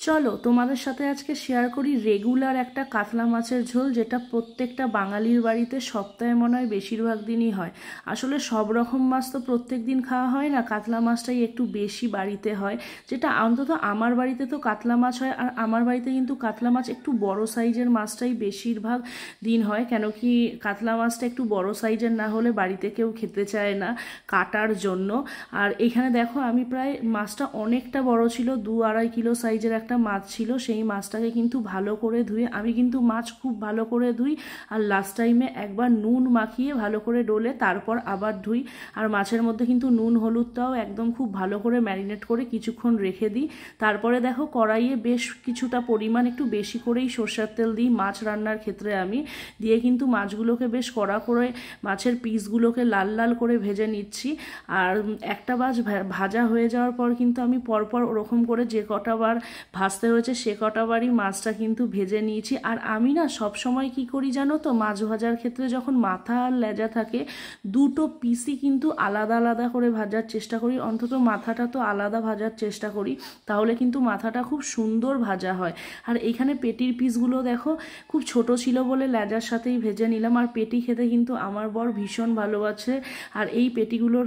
চলো তোমাদের সাথে আজকে শেয়ার করি রেগুলার একটা কাতলা মাছের ঝোল, যেটা প্রত্যেকটা বাঙালির বাড়িতে সপ্তাহে মনে হয় বেশিরভাগ দিনই হয়। আসলে সব রকম মাছ তো প্রত্যেক দিন খাওয়া হয় না, কাতলা মাছটাই একটু বেশি বাড়িতে হয়। যেটা অন্তত আমার বাড়িতে তো কাতলা মাছ হয়, আর আমার বাড়িতে কিন্তু কাতলা মাছ একটু বড় সাইজের মাছটাই বেশিরভাগ দিন হয়। কেন কি কাতলা মাছটা একটু বড় সাইজের না হলে বাড়িতে কেউ খেতে চায় না কাটার জন্য। আর এখানে দেখো আমি প্রায় মাছটা অনেকটা বড় ছিল, 2-2.5 কিলো সাইজের একটা মাছ ছিল। সেই মাছটাকে কিন্তু ভালো করে ধুয়ে, আমি কিন্তু মাছ খুব ভালো করে ধুই, আর লাস্ট টাইমে একবার নুন মাখিয়ে ভালো করে ডলে তারপর আবার ধুই। আর মাছের মধ্যে কিন্তু নুন হলুদটাও একদম খুব ভালো করে ম্যারিনেট করে কিছুক্ষণ রেখে দিই। তারপরে দেখো কড়াইয়ে বেশ কিছুটা পরিমাণ একটু বেশি করেই সরষের তেল দিই মাছ রান্নার ক্ষেত্রে আমি, দিয়ে কিন্তু মাছগুলোকে বেশ কড়া করে মাছের পিসগুলোকে লাল লাল করে ভেজে নিচ্ছি। আর একটা ভাজা হয়ে যাওয়ার পর কিন্তু আমি পরপর ওরকম করে যে কটা বার ভাজতে হয়েছে সে কটা বারই মাছটা কিন্তু ভেজে নিয়েছি। আর আমি না সব সময় কি করি জানো তো, মাছ ভাজার ক্ষেত্রে যখন মাথা আর লেজা থাকে দুটো পিসই কিন্তু আলাদা আলাদা করে ভাজার চেষ্টা করি, অন্তত মাথাটা তো আলাদা ভাজার চেষ্টা করি, তাহলে কিন্তু মাথাটা খুব সুন্দর ভাজা হয়। আর এখানে পেটির পিসগুলো দেখো খুব ছোট ছিল বলে লেজার সাথেই ভেজে নিলাম। আর পেটি খেতে কিন্তু আমার বর ভীষণ ভালোবাসে, আর এই পেটিগুলোর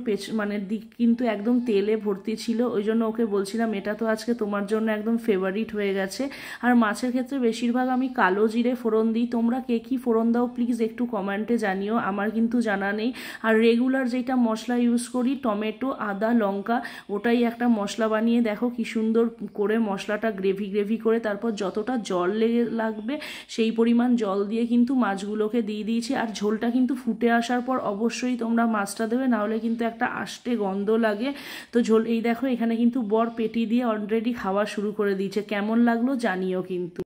দিক কিন্তু একদম তেলে ভর্তি ছিল, ওই জন্য ওকে বলছিলাম এটা তো আজকে তোমার জন্য একদম ফেভারিট হয়ে গেছে। আর মাছের ক্ষেত্রে বেশিরভাগ আমি কালো জিরে ফোড়ন দিই, তোমরা কে কী ফোড়ন দাও প্লিজ একটু কমেন্টে জানিও, আমার কিন্তু জানা নেই। আর রেগুলার যেটা মশলা ইউজ করি টমেটো আদা লঙ্কা, ওটাই একটা মশলা বানিয়ে দেখো কি সুন্দর করে মশলাটা গ্রেভি করে তারপর যতটা জল লাগবে সেই পরিমাণ জল দিয়ে কিন্তু মাছগুলোকে দিয়ে দিয়েছি। আর ঝোলটা কিন্তু ফুটে আসার পর অবশ্যই তোমরা মাছটা দেবে, নাহলে কিন্তু একটা আষ্টে গন্ধ লাগে। তো ঝোল এই দেখো এখানে কিন্তু বর পেটি দিয়ে অলরেডি খাওয়া শুরু করে দিয়েছে, কেমন লাগলো জানিও কিন্তু।